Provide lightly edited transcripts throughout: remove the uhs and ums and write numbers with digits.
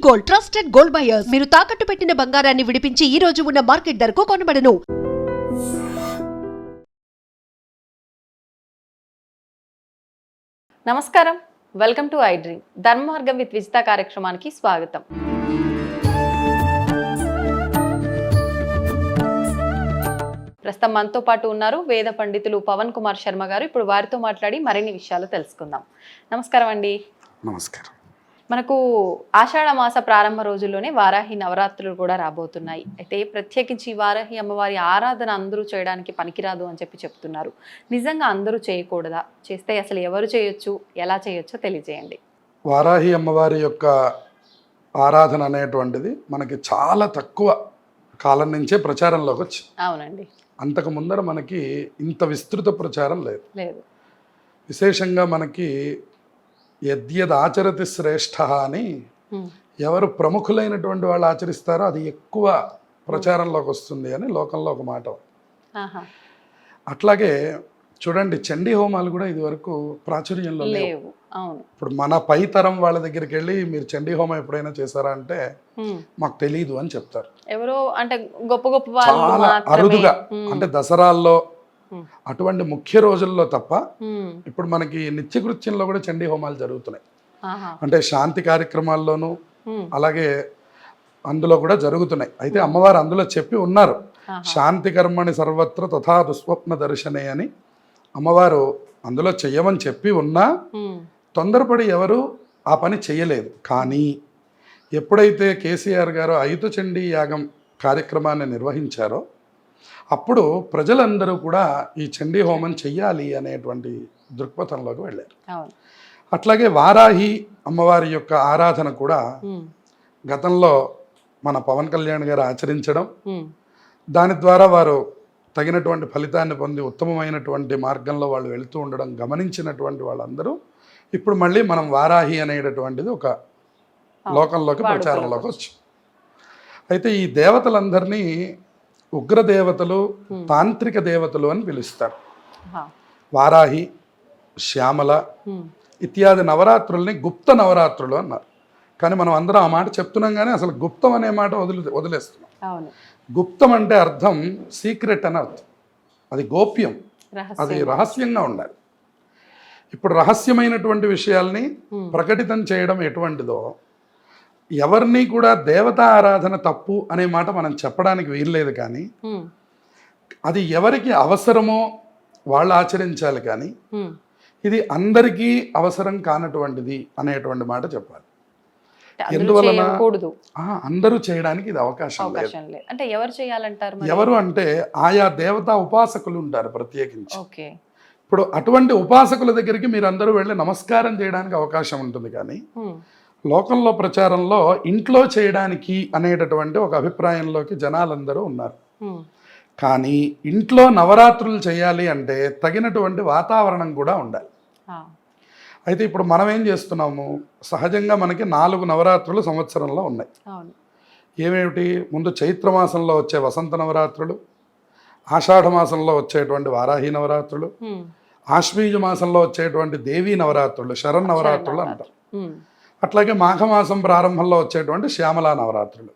Gold, trusted gold buyers. మీరు తాకట్టు పెట్టిన బంగారాన్ని విడిపించి ఈ రోజు ఉన్న మార్కెట్ ధరకు కొనబడను. నమస్కారం, వెల్కమ్ టు ఐ డ్రీమ్. ధర్మ మార్గం విత్ విజిత కార్యక్రమానికి స్వాగతం. ప్రస్తుతం మనతో పాటు ఉన్నారు వేద పండితులు పవన్ కుమార్ శర్మ గారు. ఇప్పుడు వారితో మాట్లాడి మరిన్ని విషయాలు తెలుసుకుందాం. నమస్కారం అండి. నమస్కారం. మనకు ఆషాఢ మాస ప్రారంభ రోజుల్లోనే వారాహి నవరాత్రులు కూడా రాబోతున్నాయి. అయితే ప్రత్యేకించి వారాహి అమ్మవారి ఆరాధన అందరూ చేయడానికి పనికిరాదు అని చెప్తున్నారు. నిజంగా అందరూ చేయకూడదా? చేస్తే అసలు ఎవరు చేయొచ్చు, ఎలా చేయొచ్చో తెలియజేయండి. వారాహి అమ్మవారి యొక్క ఆరాధన అనేటువంటిది మనకి చాలా తక్కువ కాలం నుంచే ప్రచారంలోకి వచ్చింది. అవునండి. అంతకు ముందర మనకి ఇంత విస్తృత ప్రచారం లేదు. విశేషంగా మనకి యద్యద్ ఆచరతి శ్రేష్ఠ అని ఎవరు ప్రముఖులైనటువంటి వాళ్ళు ఆచరిస్తారో అది ఎక్కువ ప్రచారంలోకి వస్తుంది అని లోకంలో ఒక మాట. అట్లాగే చూడండి, చండీ హోమాలు కూడా ఇది వరకు ప్రాచుర్యంలో లేవు. ఇప్పుడు మన పై తరం వాళ్ళ దగ్గరికి వెళ్ళి మీరు చండీ హోమం ఎప్పుడైనా చేశారా అంటే మాకు తెలియదు అని చెప్తారు. ఎవరో అంటే గొప్ప గొప్ప చాలా అరుదుగా, అంటే దసరాల్లో అటువంటి ముఖ్య రోజుల్లో తప్ప ఇప్పుడు మనకి నిత్యకృత్యంలో కూడా చండీ హోమాలు జరుగుతున్నాయి. అంటే శాంతి కార్యక్రమాల్లోనూ అలాగే అందులో కూడా జరుగుతున్నాయి. అయితే అమ్మవారు అందులో చెప్పి ఉన్నారు, శాంతి కర్మని సర్వత్ర తథా దుస్వప్న దర్శనే అని అమ్మవారు అందులో చెయ్యమని చెప్పి ఉన్నా తొందరపడి ఎవరు ఆ పని చేయలేదు. కానీ ఎప్పుడైతే కేసీఆర్ గారు ఐదు చండీ యాగం కార్యక్రమాన్ని నిర్వహించారో అప్పుడు ప్రజలందరూ కూడా ఈ చండీ హోమం చెయ్యాలి అనేటువంటి దృక్పథంలోకి వెళ్ళారు. అట్లాగే వారాహి అమ్మవారి యొక్క ఆరాధన కూడా గతంలో మన పవన్ కళ్యాణ్ గారు ఆచరించడం, దాని ద్వారా వారు తగినటువంటి ఫలితాన్ని పొంది ఉత్తమమైనటువంటి మార్గంలో వాళ్ళు వెళుతూ ఉండడం గమనించినటువంటి వాళ్ళందరూ ఇప్పుడు మళ్ళీ మనం వారాహి అనేటటువంటిది ఒక లోకంలోకి ప్రచారంలోకి వచ్చి, అయితే ఈ దేవతలందరినీ ఉగ్రదేవతలు, తాంత్రిక దేవతలు అని పిలుస్తారు. వారాహి, శ్యామల ఇత్యాది నవరాత్రుల్ని గుప్త నవరాత్రులు అన్నారు. కానీ మనం అందరం ఆ మాట చెప్తున్నాం, కానీ అసలు గుప్తం అనే మాట వదిలేస్తున్నాం. గుప్తం అంటే అర్థం సీక్రెట్ అని అర్థం, అది గోప్యం, అది రహస్యంగా ఉండాలి. ఇప్పుడు రహస్యమైనటువంటి విషయాల్ని ప్రకటితం చేయడం ఎటువంటిదో, ఎవరిని కూడా దేవతా ఆరాధన తప్పు అనే మాట మనం చెప్పడానికి వీల్లేదు. కానీ అది ఎవరికి అవసరమో వాళ్ళు ఆచరించాలి, కానీ ఇది అందరికీ అవసరం కానటువంటిది అనేటువంటి మాట చెప్పాలి. ఎందువలన అందరూ చేయడానికి ఇది అవకాశం లేదు. అంటే ఎవరు చేయాలంటారు? ఎవరు అంటే ఆయా దేవతా ఉపాసకులు ఉంటారు ప్రత్యేకించి. ఇప్పుడు అటువంటి ఉపాసకుల దగ్గరికి మీరు అందరూ వెళ్ళి నమస్కారం చేయడానికి అవకాశం ఉంటుంది. కానీ లోకంలో ప్రచారంలో ఇంట్లో చేయడానికి అనేటటువంటి ఒక అభిప్రాయంలోకి జనాలందరూ ఉన్నారు. కానీ ఇంట్లో నవరాత్రులు చేయాలి అంటే తగినటువంటి వాతావరణం కూడా ఉండాలి. అయితే ఇప్పుడు మనం ఏం చేస్తున్నాము, సహజంగా మనకి 4 నవరాత్రులు సంవత్సరంలో ఉన్నాయి. ఏమేమిటి? ముందు చైత్రమాసంలో వచ్చే వసంత నవరాత్రులు, ఆషాఢ మాసంలో వచ్చేటువంటి వారాహి నవరాత్రులు, ఆశ్వీజ మాసంలో వచ్చేటువంటి దేవీ నవరాత్రులు, శరణ్ నవరాత్రులు అంటారు. అట్లాగే మాఘమాసం ప్రారంభంలో వచ్చేటువంటి శ్యామలా నవరాత్రులు.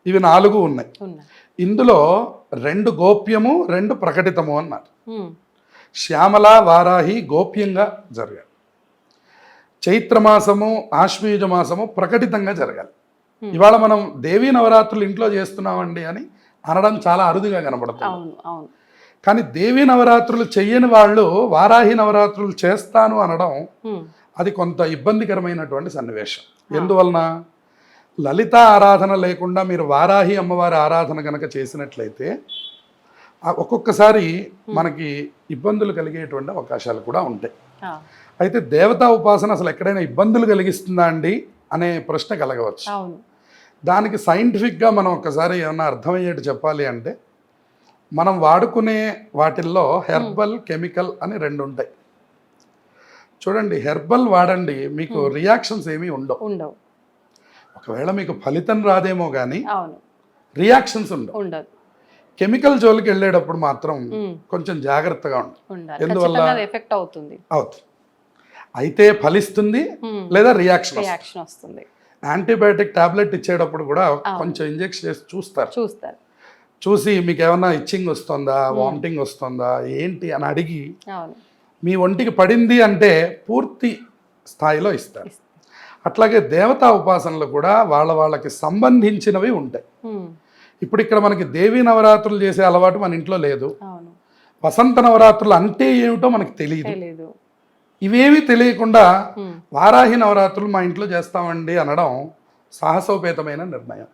ఇవి 4 ఉన్నాయి. ఇందులో 2 గోప్యము, 2 ప్రకటితము అన్నారు. శ్యామల, వారాహి గోప్యంగా జరగాలి. చైత్రమాసము, ఆశ్వీజ మాసము ప్రకటితంగా జరగాలి. ఇవాళ మనం దేవీ నవరాత్రులు ఇంట్లో చేస్తున్నామండి అని అనడం చాలా అరుదుగా కనబడుతుంది. కానీ దేవీ నవరాత్రులు చెయ్యని వాళ్ళు వారాహి నవరాత్రులు చేస్తాను అనడం అది కొంత ఇబ్బందికరమైనటువంటి సన్నివేశం. ఎందువలన? లలిత ఆరాధన లేకుండా మీరు వారాహి అమ్మవారి ఆరాధన కనుక చేసినట్లయితే ఒక్కొక్కసారి మనకి ఇబ్బందులు కలిగేటువంటి అవకాశాలు కూడా ఉంటాయి. అయితే దేవతా ఉపాసన అసలు ఎక్కడైనా ఇబ్బందులు కలిగిస్తుందా అండి అనే ప్రశ్న కలగవచ్చు. దానికి సైంటిఫిక్గా మనం ఒక్కసారి ఏమన్నా అర్థమయ్యేట్టు చెప్పాలి అంటే, మనం వాడుకునే వాటిల్లో హెర్బల్, కెమికల్ అని 2 ఉంటాయి. చూడండి, హెర్బల్ వాడండి, మీకు రియాక్షన్స్ ఏమీ ఉండవు. ఒకవేళ మీకు ఫలితం రాదేమో కానీ రియాక్షన్స్ ఉండవు. కెమికల్ జోలికి వెళ్ళేటప్పుడు మాత్రం కొంచెం జాగ్రత్తగా ఉండాలి. ఎందువల్ల? అవుతుంది. అయితే ఫలిస్తుంది లేదా రియాక్షన్ వస్తుంది. యాంటీబయాటిక్ టాబ్లెట్ ఇచ్చేటప్పుడు కూడా కొంచెం ఇంజెక్షన్ చేసి చూస్తారు. చూసి మీకు ఏమన్నా ఇచ్చింగ్ వస్తుందా, వామిటింగ్ వస్తుందా ఏంటి అని అడిగి మీ ఒంటికి పడింది అంటే పూర్తి స్థాయిలో ఇస్తారు. అట్లాగే దేవతా ఉపాసనలు కూడా వాళ్ళకి సంబంధించినవి ఉంటాయి. ఇప్పుడు ఇక్కడ మనకి దేవీ నవరాత్రులు చేసే అలవాటు మన ఇంట్లో లేదు. వసంత నవరాత్రులు అంటే ఏమిటో మనకు తెలియదు. ఇవేమీ తెలియకుండా వారాహి నవరాత్రులు మా ఇంట్లో చేస్తామండి అనడం సాహసోపేతమైన నిర్ణయం.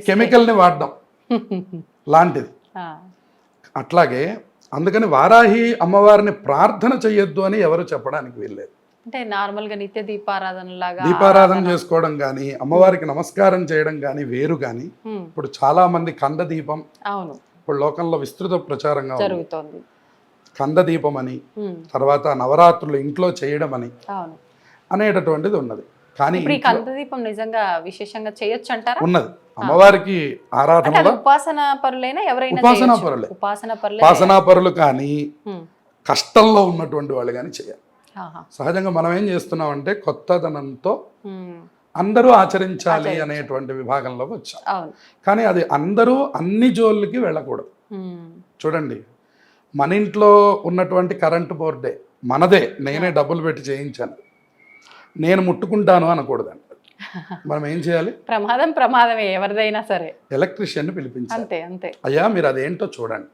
కెమికల్ని వాడడం లాంటిది. అట్లాగే అందుకని వారాహి అమ్మవారిని ప్రార్థన చెయ్యొద్దు అని ఎవరు చెప్పడానికి వీల్లేదు. అంటే నార్మల్గా నిత్య దీపారాధన చేసుకోవడం కానీ అమ్మవారికి నమస్కారం చేయడం కానీ వేరు. కానీ ఇప్పుడు చాలా మంది కంద దీపం ఇప్పుడు లోకంలో విస్తృత ప్రచారంగా జరుగుతోంది. కంద దీపం అని, తర్వాత నవరాత్రులు ఇంట్లో చేయడం అని అనేటటువంటిది ఉన్నది. కానీ కంద దీపం నిజంగా విశేషంగా చేయొచ్చు అంటారా? ఉన్నది. అమ్మవారికి ఆరాధన ఉపాసన పరులైనా ఎవరైనా ఉపాసనా పరులు కానీ కష్టంలో ఉన్నటువంటి వాళ్ళు కానీ చేయాలి. సహజంగా మనం ఏం చేస్తున్నామంటే కొత్తదనంతో అందరూ ఆచరించాలి అనేటువంటి విభాగంలోకి వచ్చాం. కానీ అది అందరూ అన్ని జోళ్ళకి వెళ్ళకూడదు. చూడండి, మన ఇంట్లో ఉన్నటువంటి కరెంటు బోర్డే మనదే, నేనే డబ్బులు పెట్టి చేయించాను, నేను ముట్టుకుంటాను అనకూడదండి. మనం ఏం చేయాలి? ప్రమాదమే ఎవరిదైనా సరే ఎలక్ట్రీషియన్ని పిలిపించాలి. అంతే. అయ్యా మీరు అదేంటో చూడండి,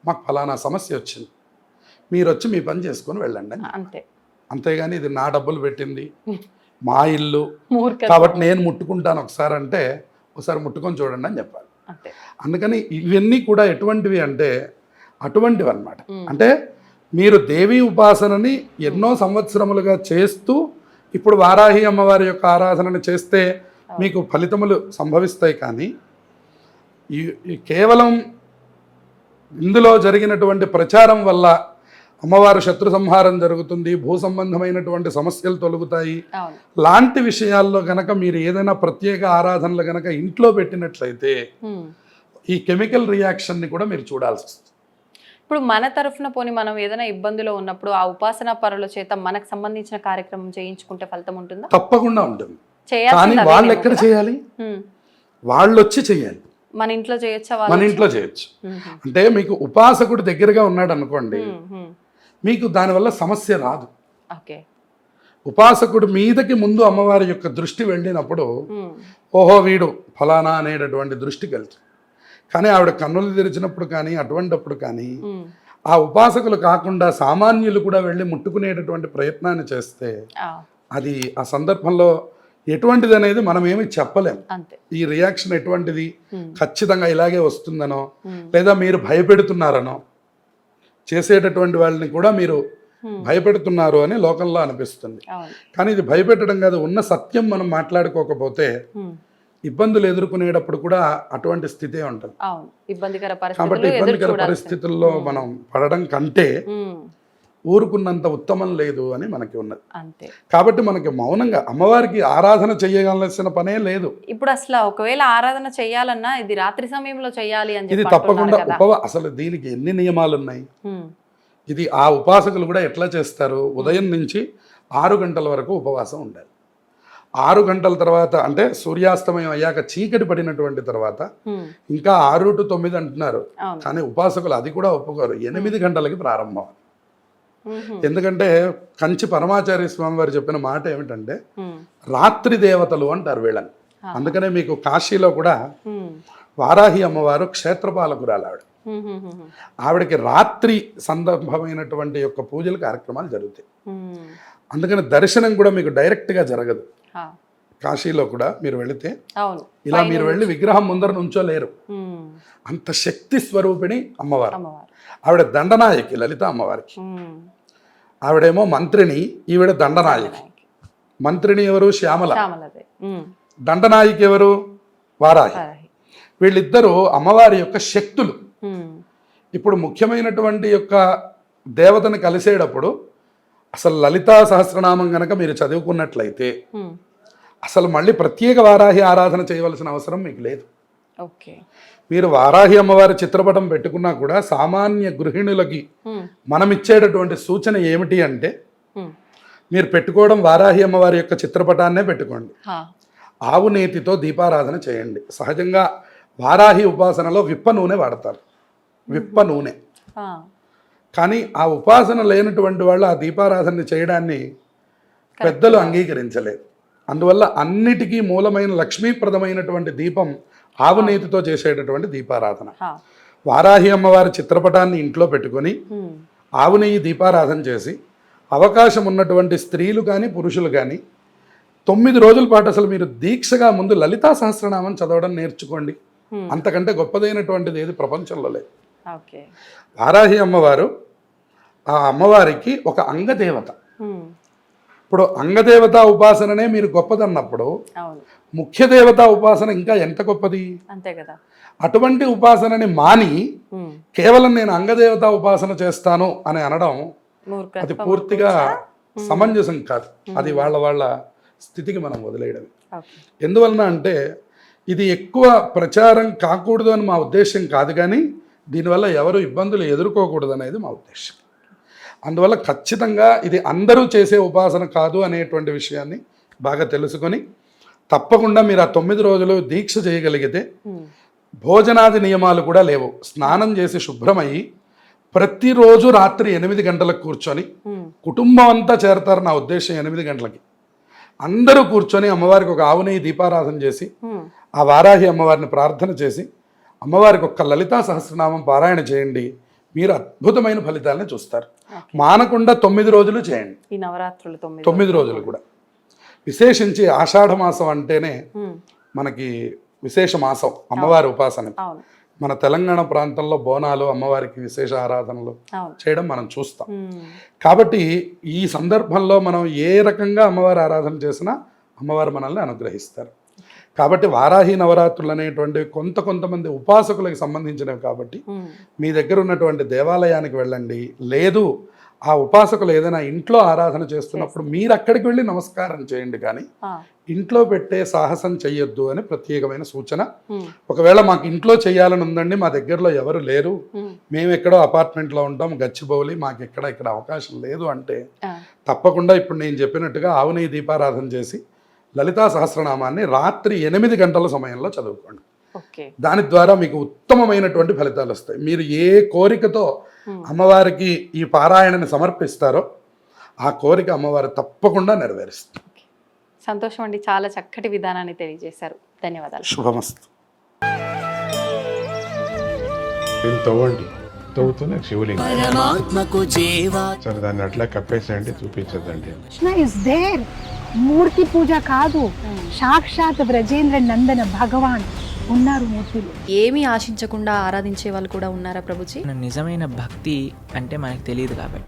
మాకు ఫలానా సమస్య వచ్చింది, మీరు వచ్చి మీ పని చేసుకొని వెళ్ళండి అంతే. అంతేగాని ఇది నా డబ్బులు పెట్టింది, మా ఇల్లు కాబట్టి నేను ముట్టుకుంటాను ఒకసారి అంటే ఒకసారి ముట్టుకొని చూడండి అని చెప్పాలి. అందుకని ఇవన్నీ కూడా ఎటువంటివి అంటే అటువంటివి అన్నమాట. అంటే మీరు దేవీ ఉపాసనని ఎన్నో సంవత్సరములుగా చేస్తూ ఇప్పుడు వారాహి అమ్మవారి యొక్క ఆరాధనని చేస్తే మీకు ఫలితములు సంభవిస్తాయి. కానీ ఈ కేవలం ఇందులో జరిగినటువంటి ప్రచారం వల్ల అమ్మవారు శత్రు సంహారం జరుగుతుంది, భూ సంబంధమైనటువంటి సమస్యలు తొలగుతాయి లాంటి విషయాల్లో గనక మీరు ఏదైనా ప్రత్యేక ఆరాధనలు గనక ఇంట్లో పెట్టినట్లయితే ఈ కెమికల్ రియాక్షన్ని కూడా మీరు చూడాల్సి వస్తుంది. ఇప్పుడు మన తరఫున పోని మనం ఏదైనా ఇబ్బందిలో ఉన్నప్పుడు ఆ ఉపాసనా పరుల చేత మనకు సంబంధించిన కార్యక్రమం చేయించుకుంటే ఫలితం ఉంటుందా? తప్పకుండా ఉంటుంది. కానీ వాళ్ళు ఎక్కడ చేయాలి? వాళ్ళు వచ్చి చేయాలి. మన ఇంట్లో చేయొచ్చా? మన ఇంట్లో చేయొచ్చు. అంటే మీకు ఉపాసకుడు దగ్గరగా ఉన్నాడు అనుకోండి, మీకు దానివల్ల సమస్య రాదు. ఉపాసకుడు మీదకి ముందు అమ్మవారి యొక్క దృష్టి వెళ్ళినప్పుడు ఓహో వీడు ఫలానా అనేటటువంటి దృష్టి వెళ్తుంది. కానీ ఆవిడ కన్నులు తెరిచినప్పుడు కానీ అటువంటిప్పుడు కానీ ఆ ఉపాసకులు కాకుండా సామాన్యులు కూడా వెళ్ళి ముట్టుకునేటటువంటి ప్రయత్నాన్ని చేస్తే అది ఆ సందర్భంలో ఎటువంటిది అనేది మనం ఏమి చెప్పలేం. ఈ రియాక్షన్ ఎటువంటిది, ఖచ్చితంగా ఇలాగే వస్తుందనో లేదా మీరు భయపెడుతున్నారనో, చేసేటటువంటి వాళ్ళని కూడా మీరు భయపెడుతున్నారు అని లోకంలో అనిపిస్తుంది. కానీ ఇది భయపెట్టడం కాదు, ఉన్న సత్యం మనం మాట్లాడుకోకపోతే ఇబ్బందులు ఎదుర్కొనేటప్పుడు కూడా అటువంటి స్థితే ఉంటుంది. కాబట్టి ఇబ్బందికర పరిస్థితుల్లో మనం పడడం కంటే ఊరుకున్నంత ఉత్తమం లేదు అని మనకి ఉన్నది. కాబట్టి మనకి మౌనంగా అమ్మవారికి ఆరాధన చేయగలసిన పనే లేదు. ఇప్పుడు అసలు ఒకవేళ ఆరాధన చేయాలన్నా ఇది రాత్రి సమయంలో చేయాలి అని ఇది తప్పకుండా అసలు దీనికి ఎన్ని నియమాలు ఉన్నాయి. ఇది ఆ ఉపాసకులు కూడా ఎట్లా చేస్తారు, ఉదయం నుంచి 6 గంటల వరకు ఉపవాసం ఉండాలి. 6 గంటల తర్వాత అంటే సూర్యాస్తమయం అయ్యాక చీకటి పడినటువంటి తర్వాత ఇంకా 6 to 9 అంటున్నారు. కానీ ఉపాసకులు అది కూడా ఒప్పుకోరు, 8 గంటలకి ప్రారంభం. ఎందుకంటే కంచి పరమాచార్య స్వామి వారు చెప్పిన మాట ఏమిటంటే రాత్రి దేవతలు అంటారు వీళ్ళని. అందుకనే మీకు కాశీలో కూడా వారాహి అమ్మవారు క్షేత్రపాలకురాలు ఆవిడ. ఆవిడకి రాత్రి సందర్భమైనటువంటి యొక్క పూజలు కార్యక్రమాలు జరుగుతాయి. అందుకని దర్శనం కూడా మీకు డైరెక్ట్గా జరగదు. కాశీలో కూడా మీరు వెళితే ఇలా మీరు వెళ్ళి విగ్రహం ముందర నుంచోలేరు. అంత శక్తి స్వరూపిణి అమ్మవారు. ఆవిడ దండనాయకి లలిత అమ్మవారికి. ఆవిడేమో మంత్రిని, ఈవిడ దండనాయకి. మంత్రిని ఎవరు? శ్యామల. దండనాయకి ఎవరు? వారాహి. వీళ్ళిద్దరూ అమ్మవారి యొక్క శక్తులు. ఇప్పుడు ముఖ్యమైనటువంటి యొక్క దేవతను కలిసేటప్పుడు అసలు లలితా సహస్రనామం గనక మీరు చదువుకున్నట్లయితే అసలు మళ్ళీ ప్రత్యేక వారాహి ఆరాధన చేయవలసిన అవసరం మీకు లేదు. మీరు వారాహి అమ్మవారి చిత్రపటం పెట్టుకున్నా కూడా సామాన్య గృహిణులకి మనం ఇచ్చేటటువంటి సూచన ఏమిటి అంటే మీరు పెట్టుకోవడం వారాహి అమ్మవారి యొక్క చిత్రపటాన్నే పెట్టుకోండి. ఆవు నేతితో దీపారాధన చేయండి. సహజంగా వారాహి ఉపాసనలో విప్ప నూనె వాడతారు, విప్ప నూనె. కానీ ఆ ఉపాసన లేనటువంటి వాళ్ళు ఆ దీపారాధన చేయడాన్ని పెద్దలు అంగీకరించలేదు. అందువల్ల అన్నిటికీ మూలమైన లక్ష్మీప్రదమైనటువంటి దీపం ఆవు నేతితో చేసేటటువంటి దీపారాధన. వారాహి అమ్మవారి చిత్రపటాన్ని ఇంట్లో పెట్టుకొని ఆవు నెయ్యి దీపారాధన చేసి, అవకాశం ఉన్నటువంటి స్త్రీలు కానీ పురుషులు కానీ 9 రోజుల పాటు అసలు మీరు దీక్షగా ముందు లలితా సహస్రనామం చదవడం నేర్చుకోండి. అంతకంటే గొప్పదైనటువంటిది ఏది ప్రపంచంలో లేదు. వారాహి అమ్మవారు, ఆ అమ్మవారికి ఒక అంగదేవత. ఇప్పుడు అంగదేవత ఉపాసననే మీరు గొప్పదన్నప్పుడు ముఖ్య దేవతా ఉపాసన ఇంకా ఎంత గొప్పది. అంతే కదా. అటువంటి ఉపాసనని మాని కేవలం నేను అంగదేవతా ఉపాసన చేస్తాను అని అనడం అది పూర్తిగా సమంజసం కాదు. అది వాళ్ళ స్థితికి మనం వదిలేయడం. ఎందువలన అంటే ఇది ఎక్కువ ప్రచారం కాకూడదు అని మా ఉద్దేశం కాదు, కానీ దీనివల్ల ఎవరు ఇబ్బందులు ఎదుర్కోకూడదు అనేది మా ఉద్దేశం. అందువల్ల ఖచ్చితంగా ఇది అందరూ చేసే ఉపాసన కాదు అనేటువంటి విషయాన్ని బాగా తెలుసుకొని తప్పకుండా మీరు ఆ 9 రోజులు దీక్ష చేయగలిగితే, భోజనాది నియమాలు కూడా లేవు. స్నానం చేసి శుభ్రమయ్యి ప్రతిరోజు రాత్రి 8 గంటలకు కూర్చొని, కుటుంబం అంతా చేరతారు నా ఉద్దేశం 8 గంటలకి, అందరూ కూర్చొని అమ్మవారికి ఒక ఆవు నెయ్యి దీపారాధన చేసి ఆ వారాహి అమ్మవారిని ప్రార్థన చేసి అమ్మవారికి ఒక్క లలితా సహస్రనామం పారాయణ చేయండి. మీరు అద్భుతమైన ఫలితాలను చూస్తారు. మానకుండా 9 రోజులు చేయండి. ఈ నవరాత్రులు 9 రోజులు కూడా. విశేషించి ఆషాఢ మాసం అంటేనే మనకి విశేష మాసం అమ్మవారి ఉపాసన. మన తెలంగాణ ప్రాంతంలో బోనాలు, అమ్మవారికి విశేష ఆరాధనలు చేయడం మనం చూస్తాం. కాబట్టి ఈ సందర్భంలో మనం ఏ రకంగా అమ్మవారి ఆరాధన చేసినా అమ్మవారు మనల్ని అనుగ్రహిస్తారు. కాబట్టి వారాహి నవరాత్రులు అనేటువంటివి కొంతమంది ఉపాసకులకు సంబంధించినవి. కాబట్టి మీ దగ్గర ఉన్నటువంటి దేవాలయానికి వెళ్ళండి. లేదు ఆ ఉపాసకులు ఏదైనా ఇంట్లో ఆరాధన చేస్తున్నప్పుడు మీరు అక్కడికి వెళ్ళి నమస్కారం చేయండి, కానీ ఇంట్లో పెట్టే సాహసం చెయ్యొద్దు అని ప్రత్యేకమైన సూచన. ఒకవేళ మాకు ఇంట్లో చేయాలని ఉందండి, మా దగ్గరలో ఎవరు లేరు, మేము ఎక్కడో అపార్ట్మెంట్లో ఉంటాం, గచ్చిబౌలి, మాకు ఇక్కడ అవకాశం లేదు అంటే తప్పకుండా ఇప్పుడు నేను చెప్పినట్టుగా ఆవు నెయ్యి దీపారాధన చేసి లలితా సహస్రనామాన్ని రాత్రి 8 గంటల సమయంలో చదువుకోండి. దాని ద్వారా మీకు ఉత్తమమైనటువంటి ఫలితాలు వస్తాయి. మీరు ఏ కోరికతో అమ్మవారికి ఈ పారాయణని సమర్పిస్తారో ఆ కోరిక అమ్మవారు తప్పకుండా నెరవేరుస్తుంది. సంతోషం అండి, చాలా చక్కటి విధానాన్ని తెలియజేశారు. ధన్యవాదాలు. శుభమస్తు. తవ్వండి, తవ్వుతూనే శివలింగం సరే దాన్ని అట్లా కప్పేసేయండి, చూపించదండి. Krishna is there. మూర్తి పూజ కాదు, సాక్షాత్ బ్రజేంద్ర నందన భగవాన్ ఉన్నారు మూర్తిలో. ఏమీ ఆశించకుండా ఆరాధించే వాళ్ళు కూడా ఉన్నారా ప్రభుజీ? నిజమైన భక్తి అంటే మనకు తెలియదు కాబట్టి